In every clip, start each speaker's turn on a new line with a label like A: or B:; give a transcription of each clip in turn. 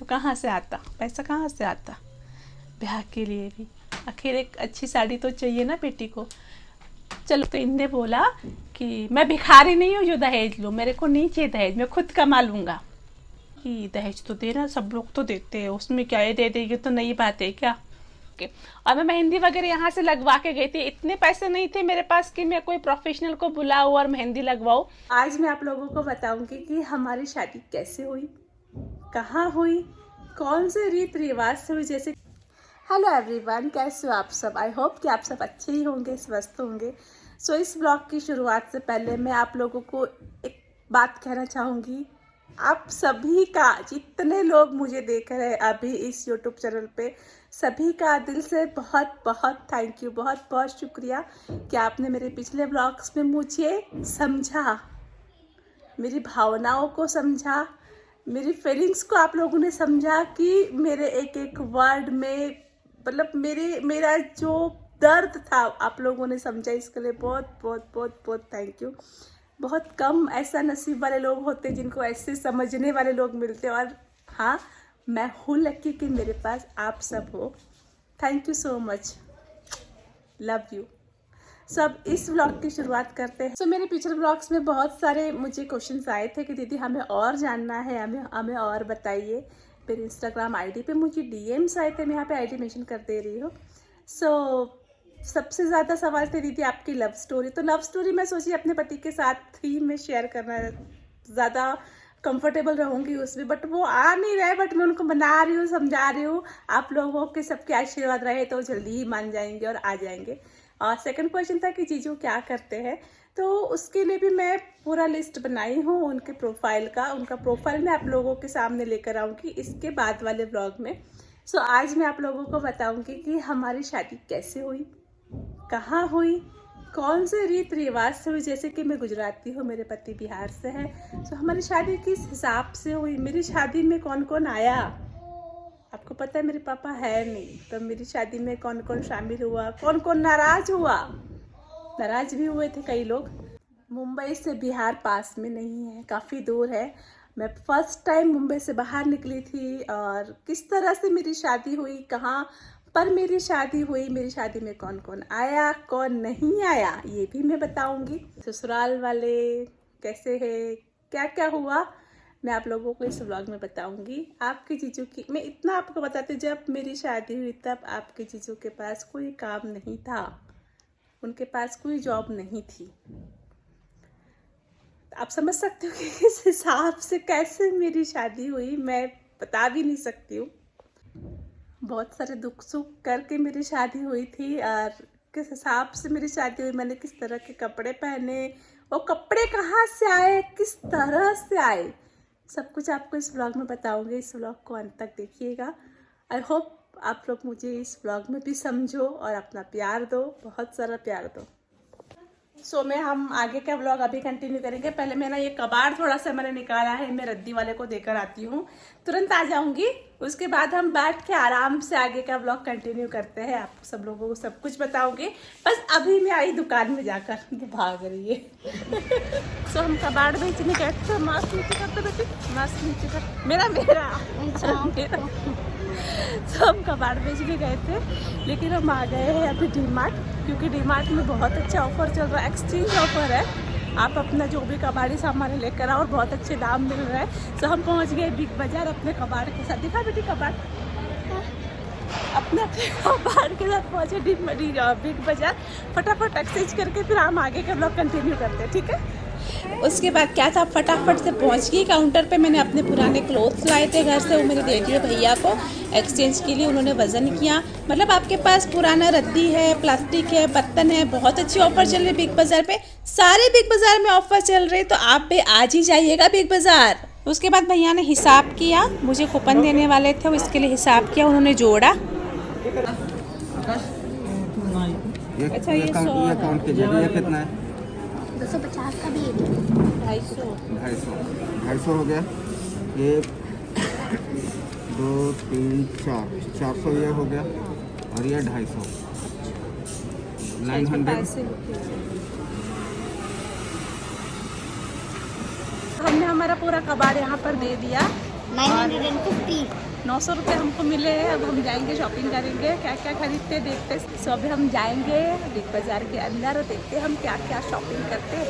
A: तो कहाँ से आता पैसा, कहाँ से आता ब्याह के लिए भी? आखिर एक अच्छी साड़ी तो चाहिए ना बेटी को। चलो, तो इनने बोला कि मैं भिखारी नहीं हूँ जो दहेज लो, मेरे को नहीं चाहिए दहेज, मैं खुद कमा लूँगा। कि दहेज तो देना, सब लोग तो देते हैं, उसमें क्या है, दे देगी तो नई बात है क्या? और मैं मेहंदी वगैरह यहाँ से लगवा के गई थी। इतने पैसे नहीं थे मेरे पास कि मैं कोई प्रोफेशनल को बुलाऊँ और मेहंदी लगवाऊँ। आज मैं आप लोगों को बताऊंगी कि हमारी शादी कैसे हुई, कहाँ हुई, कौन से रीत रिवाज से हुई। जैसे हेलो एवरीवन, कैसे हो आप सब? आई होप कि आप सब अच्छे ही होंगे, स्वस्थ होंगे। सो इस ब्लॉग की शुरुआत से पहले मैं आप लोगों को एक बात कहना चाहूँगी। आप सभी का, जितने लोग मुझे देख रहे हैं अभी इस यूट्यूब चैनल पे, सभी का दिल से बहुत बहुत थैंक यू, बहुत बहुत शुक्रिया कि आपने मेरे पिछले ब्लॉग्स में मुझे समझा, मेरी भावनाओं को समझा, मेरी फीलिंग्स को आप लोगों ने समझा कि मेरे एक एक वर्ड में, मतलब मेरा जो दर्द था आप लोगों ने समझा। इसके लिए बहुत बहुत बहुत बहुत थैंक यू। बहुत कम ऐसा नसीब वाले लोग होते हैं जिनको ऐसे समझने वाले लोग मिलते हैं, और हाँ, मैं हूँ लकी कि मेरे पास आप सब हो। Thank you so much, love you. So अब इस व्लॉग की शुरुआत करते हैं। सो मेरे पिछले व्लॉग्स में बहुत सारे मुझे क्वेश्चंस आए थे कि दीदी हमें और जानना है, हमें और बताइए। मेरे इंस्टाग्राम आईडी पे मुझे डीएम्स आए थे, मैं यहाँ पे आईडी मेंशन कर दे रही हूँ। सो सबसे ज़्यादा सवाल थे दीदी आपकी लव स्टोरी। तो लव स्टोरी मैं सोची अपने पति के साथ ही मैं शेयर करना ज़्यादा कंफर्टेबल रहूँगी उसमें, बट वो आ नहीं रहे। बट मैं उनको बना रही हूँ, समझा रही हूँ। आप लोगों के सबके आशीर्वाद रहे तो जल्दी ही मान जाएंगे और आ जाएंगे। और सेकंड क्वेश्चन था कि जीजू क्या करते हैं, तो उसके लिए भी मैं पूरा लिस्ट बनाई हूँ उनके प्रोफाइल का। उनका प्रोफाइल मैं आप लोगों के सामने लेकर आऊँगी इसके बाद वाले ब्लॉग में। सो आज मैं आप लोगों को बताऊँगी कि हमारी शादी कैसे हुई, कहाँ हुई, कौन से रीत रिवाज से हुई। जैसे कि मैं गुजराती हूँ, मेरे पति बिहार से हैं। सो हमारी शादी किस हिसाब से हुई, मेरी शादी में कौन कौन आया। आपको पता है मेरे पापा है नहीं, तो मेरी शादी में कौन कौन शामिल हुआ, कौन कौन नाराज हुआ। नाराज भी हुए थे कई लोग। मुंबई से बिहार पास में नहीं है, काफ़ी दूर है। मैं फर्स्ट टाइम मुंबई से बाहर निकली थी, और किस तरह से मेरी शादी हुई, कहाँ पर मेरी शादी हुई, मेरी शादी में कौन कौन आया, कौन नहीं आया, ये भी मैं बताऊंगी। ससुराल वाले कैसे है, क्या क्या हुआ, मैं आप लोगों को इस व्लॉग में बताऊंगी। आपके जीजू की मैं इतना आपको बताती हूँ, जब मेरी शादी हुई तब आपके जीजू के पास कोई काम नहीं था, उनके पास कोई जॉब नहीं थी। आप समझ सकते हो कि इस हिसाब से कैसे मेरी शादी हुई, मैं बता भी नहीं सकती हूँ। बहुत सारे दुख सुख करके मेरी शादी हुई थी, और किस हिसाब से मेरी शादी हुई, मैंने किस तरह के कपड़े पहने, वो कपड़े कहाँ से आए, किस तरह से आए, सब कुछ आपको इस व्लॉग में बताऊंगी। इस व्लॉग को अंत तक देखिएगा। आई होप आप लोग मुझे इस व्लॉग में भी समझो और अपना प्यार दो, बहुत सारा प्यार दो। सो मैं हम आगे का व्लॉग अभी कंटिन्यू करेंगे। पहले मैं ना ये कबाड़ थोड़ा सा मैंने निकाला है, मैं रद्दी वाले को देकर आती हूँ, तुरंत आ जाऊंगी। उसके बाद हम बैठ के आराम से आगे का व्लॉग कंटिन्यू करते हैं। आप सब लोगों को सब कुछ बताऊंगी। बस अभी मैं आई दुकान में जाकर, भाग रही है। सो हम कबाड़ बेचने गए थे। मास्क नीचे कर दो बेटी, मास्क नीचे कर, मेरा तो हम कबाड़ बेचने गए थे, लेकिन हम आ गए हैं अभी डी मार्ट, क्योंकि डी मार्ट में बहुत अच्छा ऑफर चल रहा है, एक्सचेंज ऑफर है। आप अपना जो भी कबाड़ी सामान लेकर आओ और बहुत अच्छे दाम मिल रहा है। तो हम पहुंच गए बिग बाजार अपने कबाड़ के साथ। दिखा बेटी कबाड़, अपने कबाड़ के साथ पहुंचे बिग बाजार। फटाफट एक्सचेंज करके फिर हम आगे का ब्लॉग कंटिन्यू करते हैं, ठीक है। उसके बाद क्या था, फटाफट से पहुंच गई काउंटर पे। मैंने अपने पुराने क्लोथ्स लाए थे घर से, वो मैंने दे दिए भैया को एक्सचेंज के लिए। उन्होंने वजन किया। मतलब आपके पास पुराना रद्दी है, प्लास्टिक है, बर्तन है, बहुत अच्छी ऑफर चल रही बिग बाजार पे। सारे बिग बाजार में ऑफर चल रहे, तो आप भी आज ही जाइएगा बिग बाजार। उसके बाद भैया ने हिसाब किया, मुझे कूपन देने वाले थे, उसके लिए हिसाब किया, उन्होंने जोड़ा। अच्छा, ये काउंट कीजिए, कितना है?
B: 250 का भी है,
A: 250
B: 250
A: हो गया। ये 2 3 4 400 ये हो गया, और ये 250 900। हमने हमारा पूरा कबाड़ यहाँ पर दे दिया।
B: 950
A: 900 रुपये हमको मिले हैं। अब हम जाएंगे शॉपिंग करेंगे, क्या क्या खरीदते देखते। सो अभी हम जाएंगे बिग बाज़ार के अंदर और देखते हम क्या क्या शॉपिंग करते हैं।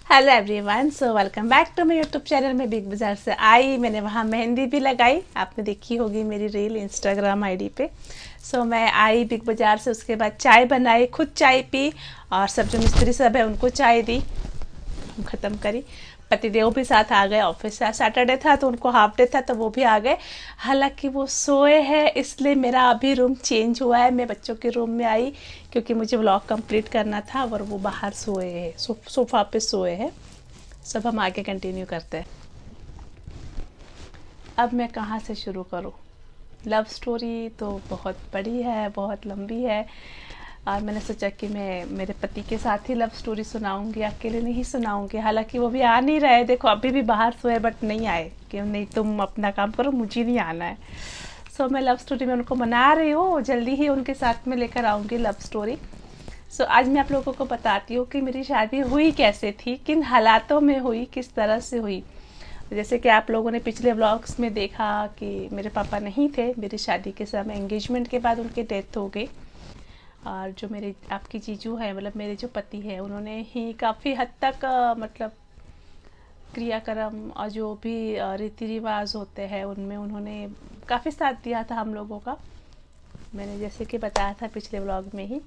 A: Hello everyone, so welcome back to my YouTube channel में। बिग बाज़ार से आई, मैंने वहाँ मेहंदी भी लगाई, आपने देखी होगी मेरी रील इंस्टाग्राम आईडी पे। सो मैं आई बिग बाज़ार से, उसके बाद चाय बनाई, खुद चाय पी और सब जो मिस्त्री सब है उनको चाय दी, ख़त्म करी। पतिदेव भी साथ आ गए, ऑफिस से सैटरडे था तो उनको हाफ डे था तो वो भी आ गए। हालांकि वो सोए हैं, इसलिए मेरा अभी रूम चेंज हुआ है। मैं बच्चों के रूम में आई क्योंकि मुझे व्लॉग कंप्लीट करना था और वो बाहर सोए हैं, सोफ़ा पे सोए हैं। सब हम आगे कंटिन्यू करते हैं। अब मैं कहाँ से शुरू करूँ? लव स्टोरी तो बहुत बड़ी है, बहुत लंबी है और मैंने सोचा कि मैं मेरे पति के साथ ही लव स्टोरी सुनाऊंगी, अकेले नहीं सुनाऊंगी। हालांकि वो भी आ नहीं रहे, देखो अभी भी बाहर सोए बट नहीं आए कि नहीं तुम अपना काम करो, मुझे नहीं आना है। सो मैं लव स्टोरी में उनको मना रही हूँ, जल्दी ही उनके साथ में लेकर आऊँगी लव स्टोरी। सो आज मैं आप लोगों को बताती हूँ कि मेरी शादी हुई कैसे थी, किन हालातों में हुई, किस तरह से हुई। जैसे कि आप लोगों ने पिछले व्लॉग्स में देखा कि मेरे पापा नहीं थे मेरी शादी के समय, एंगेजमेंट के बाद उनकी डेथ हो गई। और जो मेरे आपकी जीजू है, मतलब मेरे जो पति है, उन्होंने ही काफ़ी हद तक मतलब क्रियाक्रम और जो भी रीति रिवाज होते हैं उनमें उन्होंने काफ़ी साथ दिया था हम लोगों का, मैंने जैसे कि बताया था पिछले व्लॉग में ही।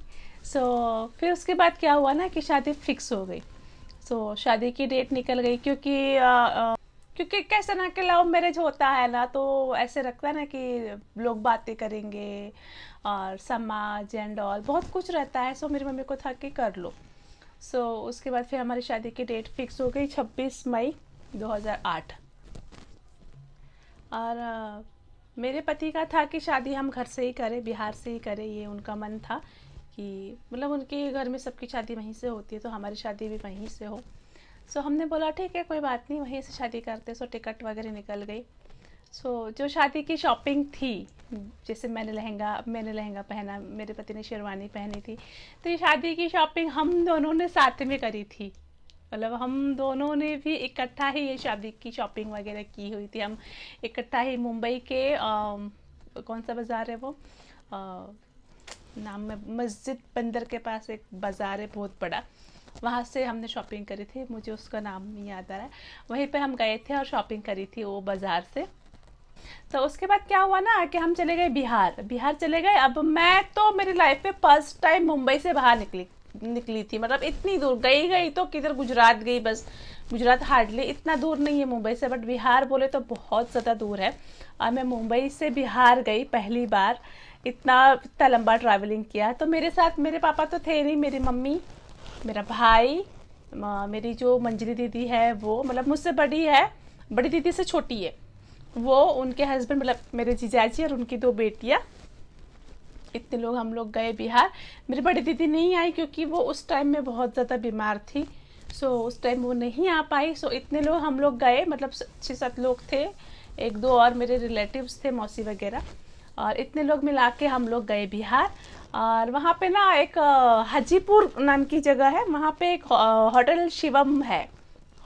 A: सो फिर उसके बाद क्या हुआ ना कि शादी फिक्स हो गई। सो शादी की डेट निकल गई क्योंकि कैसे ना कि लव मैरिज होता है ना, तो ऐसे लगता है ना कि लोग बातें करेंगे और समाज एंड ऑल बहुत कुछ रहता है। सो मेरी मम्मी को था कि कर लो। सो उसके बाद फिर हमारी शादी की डेट फिक्स हो गई 26 मई 2008। और मेरे पति का था कि शादी हम घर से ही करें, बिहार से ही करें, ये उनका मन था कि मतलब उनके घर में सबकी शादी वहीं से होती है तो हमारी शादी भी वहीं से हो। सो हमने बोला ठीक है कोई बात नहीं, वहीं से शादी करते। सो टिकट वगैरह निकल गई। सो जो शादी की शॉपिंग थी, जैसे मैंने लहंगा पहना, मेरे पति ने शेरवानी पहनी थी, तो ये शादी की शॉपिंग हम दोनों ने साथ में करी थी। मतलब हम दोनों ने भी इकट्ठा ही ये शादी की शॉपिंग वगैरह की हुई थी। हम इकट्ठा ही मुंबई के कौन सा बाज़ार है वो, नाम में मस्जिद बंदर के पास एक बाज़ार है बहुत बड़ा, वहाँ से हमने शॉपिंग करी थी, मुझे उसका नाम नहीं याद आ रहा है। वहीं पे हम गए थे और शॉपिंग करी थी वो बाज़ार से। तो उसके बाद क्या हुआ ना कि हम चले गए बिहार चले गए। अब मैं तो मेरी लाइफ में फर्स्ट टाइम मुंबई से बाहर निकली थी, मतलब इतनी दूर गई तो किधर गुजरात गई बस, गुजरात हार्डली इतना दूर नहीं है मुंबई से, बट बिहार बोले तो बहुत ज़्यादा दूर है। और मैं मुंबई से बिहार गई पहली बार, इतना लंबा ट्रैवलिंग किया। तो मेरे साथ मेरे पापा तो थे नहीं, मेरी मम्मी, मेरा भाई, मेरी जो मंजरी दीदी है वो मतलब मुझसे बड़ी है, बड़ी दीदी से छोटी है वो, उनके हस्बैंड मतलब मेरे जीजाजी और उनकी 2 बेटियां, इतने लोग हम लोग गए बिहार। मेरी बड़ी दीदी नहीं आई क्योंकि वो उस टाइम में बहुत ज़्यादा बीमार थी। सो उस टाइम वो नहीं आ पाई। सो इतने लोग हम लोग गए, मतलब 6-7 लोग थे, 1-2 और मेरे रिलेटिव्स थे, मौसी वगैरह, और इतने लोग मिला के हम लोग गए बिहार। और वहाँ पे ना एक हाजीपुर नाम की जगह है, वहाँ पे एक होटल शिवम है,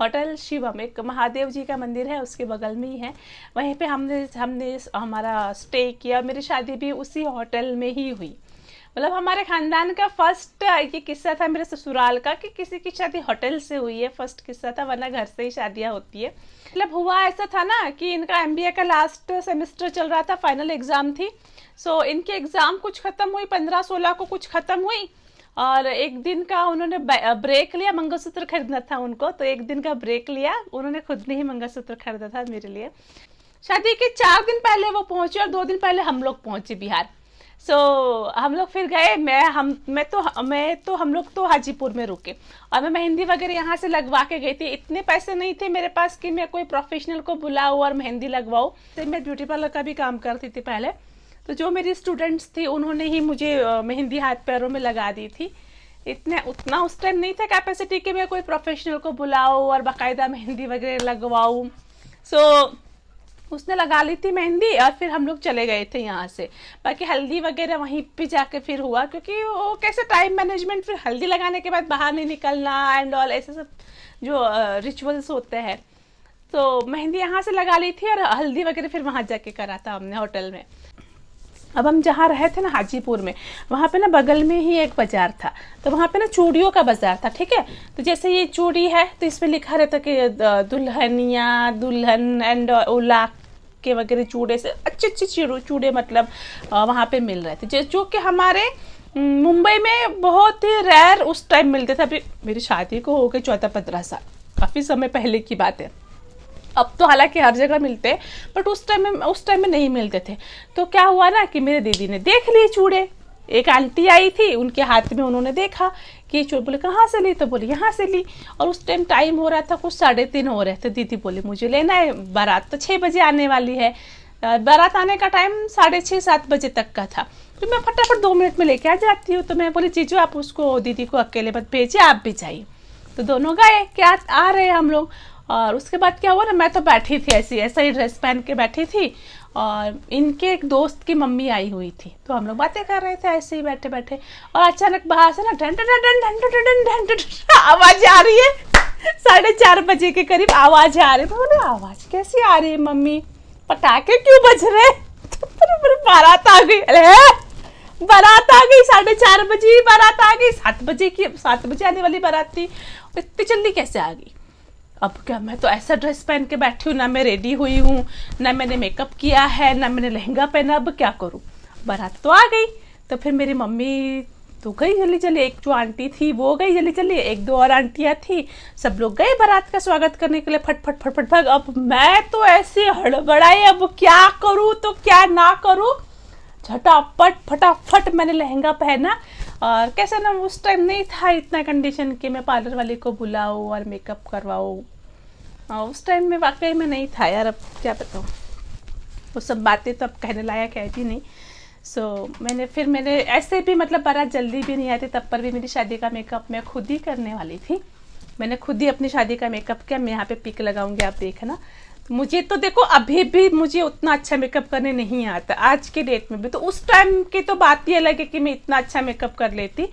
A: होटल शिवम एक महादेव जी का मंदिर है, उसके बगल में ही है। वहीं पे हमने हमारा स्टे किया। मेरी शादी भी उसी होटल में ही हुई। मतलब हमारे ख़ानदान का फर्स्ट ये किस्सा था मेरे ससुराल का कि किसी की शादी होटल से हुई है, फर्स्ट किस्सा था, वरना घर से ही शादियाँ होती है। मतलब हुआ ऐसा था ना कि इनका एमबीए का लास्ट सेमेस्टर चल रहा था, फाइनल एग्ज़ाम थी। सो इनके एग्ज़ाम कुछ ख़त्म हुई, 15-16 को कुछ ख़त्म हुई, और एक दिन का उन्होंने ब्रेक लिया, मंगलसूत्र खरीदना था उनको, तो एक दिन का ब्रेक लिया उन्होंने, खुद ने ही मंगलसूत्र खरीदा था मेरे लिए। शादी के 4 दिन पहले वो पहुंचे और 2 दिन पहले हम लोग पहुंचे बिहार। सो हम लोग फिर गए, हम लोग तो हाजीपुर में रुके और मैं मेहंदी वगैरह यहाँ से लगवा के गई थी। इतने पैसे नहीं थे मेरे पास कि मैं कोई प्रोफेशनल को बुलाऊँ और मेहंदी लगवाऊँ। तो मैं ब्यूटी पार्लर का भी काम करती थी पहले, तो जो मेरी स्टूडेंट्स थी उन्होंने ही मुझे मेहंदी हाथ पैरों में लगा दी थी। उतना उस टाइम नहीं था कैपेसिटी कि मैं कोई प्रोफेशनल को बुलाऊँ और बाकायदा मेहंदी वगैरह लगवाऊँ। सो उसने लगा ली थी मेहंदी और फिर हम लोग चले गए थे यहाँ से। बाकी हल्दी वगैरह वहीं पे जाके फिर हुआ, क्योंकि वो कैसे टाइम मैनेजमेंट, फिर हल्दी लगाने के बाद बाहर नहीं निकलना एंड ऑल, ऐसे सब जो रिचुअल्स होते हैं। तो मेहंदी यहाँ से लगा ली थी और हल्दी वगैरह फिर वहाँ जाके करा था हमने होटल में। अब हम जहाँ रहे थे ना हाजीपुर में, वहाँ पे ना बगल में ही एक बाजार था, तो वहाँ पे ना चूड़ियों का बाजार था, ठीक है। तो जैसे ये चूड़ी है तो इसमें लिखा रहता कि दुल्हनिया, दुल्हन एंड उला के वगैरह चूड़े से अच्छे अच्छे चूड़े मतलब वहाँ पे मिल रहे थे, जो कि हमारे मुंबई में बहुत ही रेयर उस टाइम मिलते थे। अभी मेरी शादी को हो गए 14-15 साल, काफ़ी समय पहले की बात है। अब तो हालांकि हर जगह मिलते हैं, बट उस टाइम में नहीं मिलते थे। तो क्या हुआ ना कि मेरे दीदी ने देख लिए चूड़े, एक आंटी आई थी उनके हाथ में, उन्होंने देखा कि चूड़े, बोले कहाँ से ली, तो बोले यहाँ से ली। और उस टाइम टाइम हो रहा था कुछ 3:30 हो रहे थे। दीदी बोले मुझे लेना है, बारात तो 6 बजे आने वाली है, बारात आने का टाइम 6:30-7 बजे तक का था। तो मैं फटाफट 2 मिनट में लेके आ जाती हूँ। तो मैं बोली जीजू आप उसको, दीदी को अकेले मत भेजिए, आप भी जाइए। तो दोनों गए, क्या आ रहे हम लोग। और उसके बाद क्या हुआ ना, मैं तो बैठी थी ऐसा ही ड्रेस पहन के बैठी थी, और इनके एक दोस्त की मम्मी आई हुई थी। तो हम लोग बातें कर रहे थे ऐसे ही बैठे बैठे, और अचानक बाहर से ना ढन ढन ढन ढन ढन ढन ढन आवाज आ रही है। 4:30 बजे के करीब आवाज आ रही है। बोले आवाज कैसी आ रही है मम्मी, पटाखे क्यों बज रहे? तो बारात आ गई। अरे बारात आ गई, 4:30 बजे बारात आ गई, 7 बजे आने वाली बारात थी, इतनी जल्दी कैसे आ गई? अब क्या, मैं तो ऐसा ड्रेस पहन के बैठी हूँ, ना मैं रेडी हुई हूँ, ना मैंने मेकअप किया है, ना मैंने लहंगा पहना, अब क्या करूँ? बारात तो आ गई। तो फिर मेरी मम्मी तो गई जल्दी जल्दी, एक जो आंटी थी वो गई जल्दी जल्दी, 1-2 और आंटियाँ थी, सब लोग गए बारात का स्वागत करने के लिए फट फट फट फट फट। अब मैं तो ऐसे हड़बड़ाई, अब क्या करूँ तो क्या ना करूँ। झटापट फटाफट मैंने लहंगा पहना, और कैसे ना उस टाइम नहीं था इतना कंडीशन कि मैं पार्लर वाले को बुलाऊँ और मेकअप करवाऊँ। उस टाइम में वाकई में नहीं था यार, अब क्या बताऊँ, वो सब बातें तो अब कहने लायक है भी नहीं। मैंने ऐसे भी मतलब बारात जल्दी भी नहीं आती, तब पर भी मेरी शादी का मेकअप मैं खुद ही करने वाली थी। मैंने खुद ही अपनी शादी का मेकअप किया। मैं यहाँ पे पिक लगाऊंगी, आप देखना। तो मुझे तो देखो अभी भी मुझे उतना अच्छा मेकअप करने नहीं आता आज के डेट में भी। तो उस टाइम की तो बात ही अलग है कि मैं इतना अच्छा मेकअप कर लेती।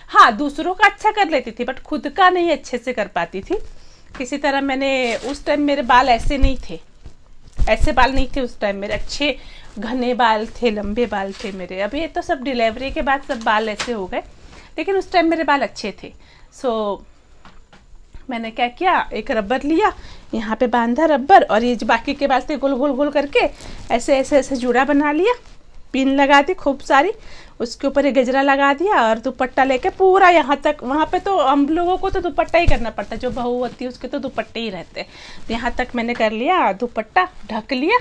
A: हाँ, दूसरों का अच्छा कर लेती थी, बट खुद का नहीं अच्छे से कर पाती थी किसी तरह। मैंने उस टाइम मेरे बाल ऐसे नहीं थे, ऐसे बाल नहीं थे उस टाइम मेरे, अच्छे घने बाल थे, लंबे बाल थे मेरे। अभी ये तो सब डिलीवरी के बाद सब बाल ऐसे हो गए, लेकिन उस टाइम मेरे बाल अच्छे थे। मैंने क्या किया, एक रबर लिया, यहाँ पे बांधा रबर, और ये जो बाकी के बाल थे गोल गोल गोल करके ऐसे ऐसे ऐसे जुड़ा बना लिया, पिन लगा दी खूब सारी, उसके ऊपर एक गजरा लगा दिया, और दुपट्टा लेके पूरा यहाँ तक। वहाँ पे तो हम लोगों को तो दुपट्टा ही करना पड़ता है, जो बहू होती है उसके तो दुपट्टे ही रहते हैं। यहाँ तक मैंने कर लिया, दुपट्टा ढक लिया,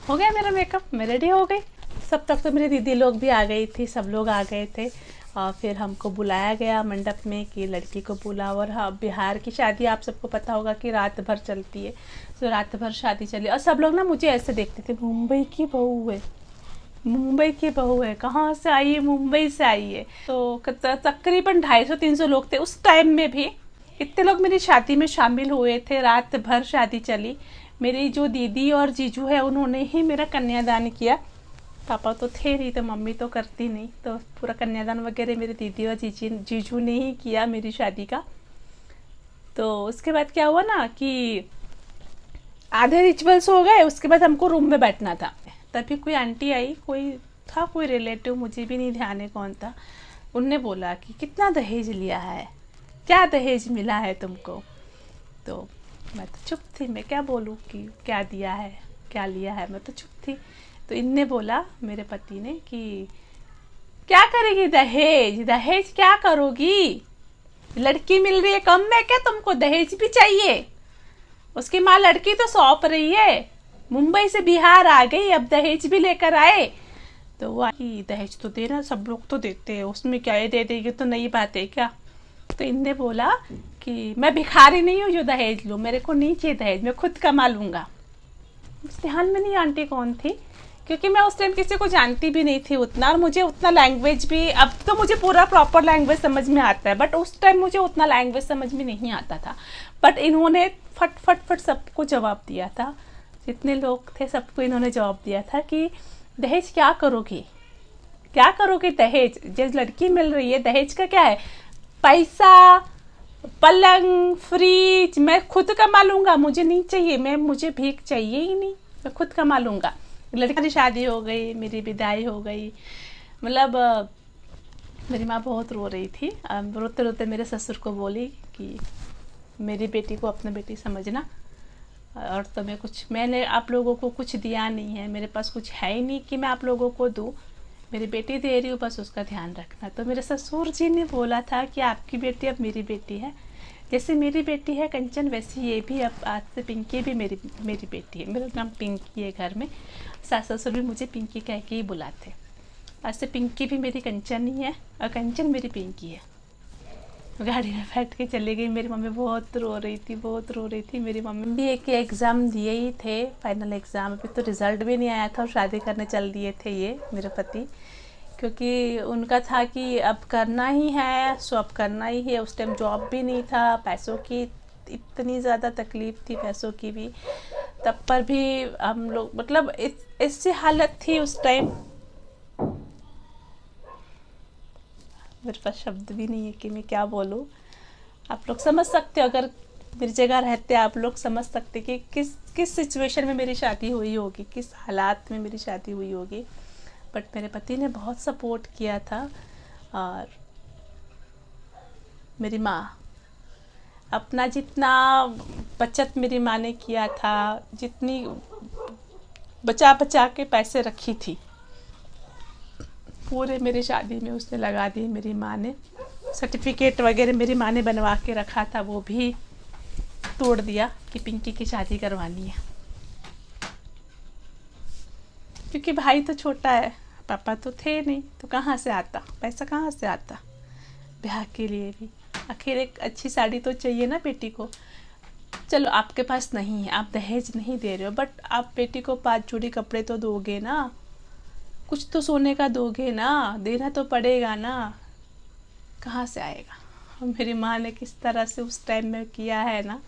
A: हो गया मेरा मेकअप, मैं रेडी हो गई। सब तक तो मेरी दीदी लोग भी आ गई थी, सब लोग आ गए थे। और फिर हमको बुलाया गया मंडप में कि लड़की को बुलाओ। और हाँ, बिहार की शादी आप सबको पता होगा कि रात भर चलती है, तो रात भर शादी चली। और सब लोग ना मुझे ऐसे देखते थे, मुंबई की बहू है, मुंबई की बहू है, कहाँ से आई है, मुंबई से आई है। तो तकरीबन 250-300 लोग थे उस टाइम में भी। इतने लोग मेरी शादी में शामिल हुए थे, रात भर शादी चली। मेरी जो दीदी और जीजू है उन्होंने ही मेरा कन्यादान किया। पापा तो थे नहीं, तो मम्मी तो करती नहीं, तो पूरा कन्यादान वगैरह मेरी दीदी और जीजू ने ही किया मेरी शादी का। तो उसके बाद क्या हुआ ना कि आधे रिचुअल्स हो गए, उसके बाद हमको रूम में बैठना था। तभी कोई आंटी आई, कोई रिलेटिव, मुझे भी नहीं ध्यान है कौन था। उनने बोला कि कितना दहेज लिया है, क्या दहेज मिला है तुमको? तो मैं तो चुप थी, मैं क्या बोलूँ कि क्या दिया है क्या लिया है, मैं तो चुप थी। तो इनने बोला, मेरे पति ने, कि क्या करेगी दहेज, दहेज क्या करोगी, लड़की मिल रही है कम में, क्या तुमको दहेज भी चाहिए? उसकी माँ लड़की तो सौंप रही है, मुंबई से बिहार आ गई, अब दहेज भी लेकर आए। तो वो दहेज तो देना, सब लोग तो देते हैं, उसमें क्या ये दे देगी तो नई बात है क्या? तो इनने बोला कि मैं भिखारी नहीं हूँ जो दहेज लूँ, मेरे को नहीं चाहिए दहेज, मैं खुद कमा लूँगा। ध्यान में नहीं आंटी कौन थी, क्योंकि मैं उस टाइम किसी को जानती भी नहीं थी उतना, और मुझे उतना लैंग्वेज भी, अब तो मुझे पूरा प्रॉपर लैंग्वेज समझ में आता है, बट उस टाइम मुझे उतना लैंग्वेज समझ में नहीं आता था। बट इन्होंने फट फट फट सबको जवाब दिया था, जितने लोग थे सबको इन्होंने जवाब दिया था कि दहेज क्या करोगे, क्या करोगे दहेज, जिस लड़की मिल रही है दहेज का क्या है, पैसा, पलंग, फ्रिज, मैं खुद कमा लूँगा, मुझे नहीं चाहिए, मुझे भीख चाहिए ही नहीं, मैं खुद कमा लूँगा। लड़की की शादी हो गई, मेरी विदाई हो गई, मतलब मेरी माँ बहुत रो रही थी। रोते रोते मेरे ससुर को बोली कि मेरी बेटी को अपना बेटी समझना, और तुम्हें कुछ, मैंने आप लोगों को कुछ दिया नहीं है, मेरे पास कुछ है ही नहीं कि मैं आप लोगों को दूँ, मेरी बेटी दे रही हूँ, बस उसका ध्यान रखना। तो मेरे ससुर जी ने बोला था कि आपकी बेटी अब मेरी बेटी है, जैसे मेरी बेटी है कंचन, वैसे ये भी अब आज से पिंकी भी मेरी बेटी है। मेरा नाम पिंकी है घर में, सास ससुर भी मुझे पिंकी कह के ही बुलाते। आज से पिंकी भी मेरी कंचन ही है और कंचन मेरी पिंकी है। गाड़ी में बैठ के चली गई। मेरी मम्मी बहुत रो रही थी, बहुत रो रही थी मेरी मम्मी भी। एक एग्ज़ाम दिए ही थे, फाइनल एग्ज़ाम, अभी तो रिज़ल्ट भी नहीं आया था और शादी करने चल दिए थे ये मेरे पति, क्योंकि उनका था कि अब करना ही है, सो अब करना ही है। उस टाइम जॉब भी नहीं था, पैसों की इतनी ज़्यादा तकलीफ़ थी, पैसों की भी, तब पर भी हम लोग, मतलब ऐसी हालत थी उस टाइम, मेरे पास शब्द भी नहीं है कि मैं क्या बोलूँ। आप लोग समझ सकते हो, अगर मेरी जगह रहते आप लोग समझ सकते कि किस सिचुएशन में मेरी शादी हुई होगी, किस हालात में मेरी शादी हुई होगी। बट मेरे पति ने बहुत सपोर्ट किया था। और मेरी माँ, अपना जितना बचत मेरी माँ ने किया था, जितनी बचा बचा के पैसे रखी थी, पूरे मेरी शादी में उसने लगा दी मेरी माँ ने। सर्टिफिकेट वगैरह मेरी माँ ने बनवा के रखा था, वो भी तोड़ दिया कि पिंकी की शादी करवानी है, क्योंकि भाई तो छोटा है, पापा तो थे नहीं, तो कहाँ से आता पैसा, कहाँ से आता ब्याह के लिए भी। आखिर एक अच्छी साड़ी तो चाहिए ना बेटी को। चलो आपके पास नहीं है, आप दहेज नहीं दे रहे हो, बट आप बेटी को 5 जोड़ी कपड़े तो दोगे ना, कुछ तो सोने का दोगे ना, देना तो पड़ेगा ना, कहाँ से आएगा। और मेरी माँ ने किस तरह से उस टाइम में किया है ना,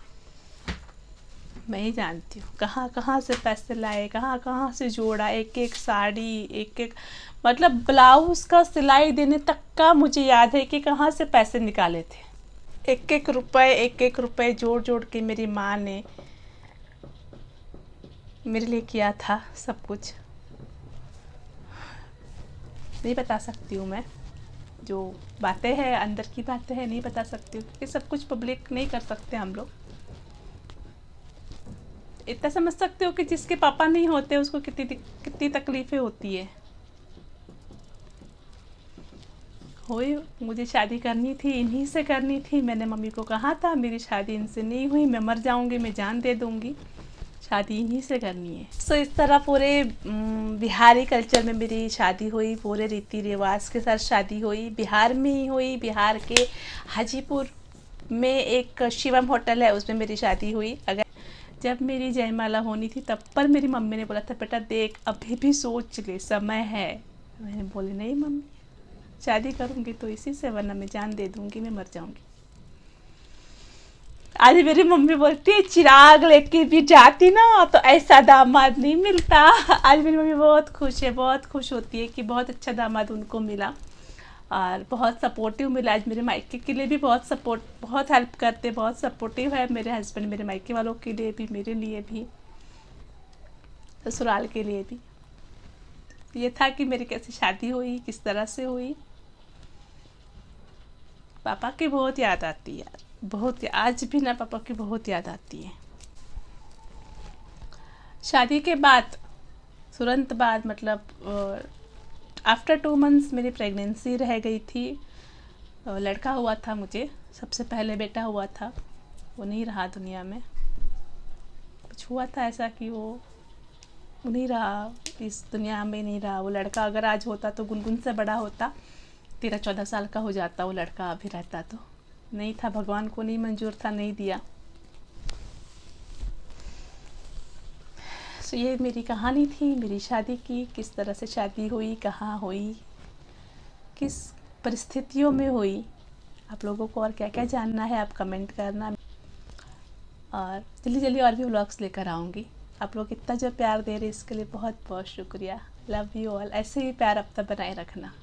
A: मैं ही जानती हूँ, कहाँ कहाँ से पैसे लाए, कहाँ कहाँ से जोड़ा, एक एक साड़ी, एक एक, मतलब ब्लाउज़ का सिलाई देने तक का मुझे याद है कि कहाँ से पैसे निकाले थे। एक एक रुपए जोड़ जोड़ के मेरी माँ ने मेरे लिए किया था सब कुछ। नहीं बता सकती हूँ मैं, जो बातें हैं अंदर की बातें हैं, नहीं बता सकती हूँ, क्योंकि सब कुछ पब्लिक नहीं कर सकते हम लोग। इतना समझ सकते हो कि जिसके पापा नहीं होते उसको कितनी तकलीफ़ें होती है। हुई, मुझे शादी करनी थी, इन्हीं से करनी थी। मैंने मम्मी को कहा था मेरी शादी इनसे नहीं हुई, मैं मर जाऊंगी, मैं जान दे दूंगी, शादी इन्हीं से करनी है। सो इस तरह पूरे बिहारी कल्चर में मेरी शादी हुई, पूरे रीति रिवाज के साथ शादी हुई, बिहार में ही हुई। बिहार के हाजीपुर में एक शिवम होटल है, उसमें मेरी शादी हुई। अगर जब मेरी जयमाला होनी थी तब पर मेरी मम्मी ने बोला था बेटा देख अभी भी सोच ले, समय है। मैंने बोली नहीं मम्मी, शादी करूँगी तो इसी से, वरना मैं जान दे दूँगी, मैं मर जाऊँगी। आज मेरी मम्मी बोलती है चिराग लेके भी जाती ना तो ऐसा दामाद नहीं मिलता। आज मेरी मम्मी बहुत खुश है, बहुत खुश होती है कि बहुत अच्छा दामाद उनको मिला और बहुत सपोर्टिव मिला। आज मेरे मायके के लिए भी बहुत हेल्प करते, बहुत सपोर्टिव है मेरे हस्बैंड, मेरे मायके वालों के लिए भी, मेरे लिए भी, ससुराल के लिए भी। ये था कि मेरी कैसे शादी हुई, किस तरह से हुई। पापा की बहुत याद आती है, बहुत, आज भी ना पापा की बहुत याद आती है। शादी के बाद तुरंत बाद, मतलब आफ्टर 2 मंथ्स मेरी प्रेगनेंसी रह गई थी। लड़का हुआ था मुझे, सबसे पहले बेटा हुआ था, वो नहीं रहा दुनिया में। कुछ हुआ था ऐसा कि वो नहीं रहा, इस दुनिया में नहीं रहा। वो लड़का अगर आज होता तो गुनगुन से बड़ा होता, 13-14 साल का हो जाता वो लड़का, अभी रहता तो। नहीं था, भगवान को नहीं मंजूर था, नहीं दिया। सो ये मेरी कहानी थी मेरी शादी की, किस तरह से शादी हुई, कहाँ हुई, किस परिस्थितियों में हुई। आप लोगों को और क्या क्या जानना है आप कमेंट करना, और जल्दी जल्दी और भी व्लॉग्स लेकर आऊँगी। आप लोग इतना जो प्यार दे रहे हैं इसके लिए बहुत बहुत शुक्रिया। लव यू ऑल, ऐसे ही प्यार अब तक बनाए रखना।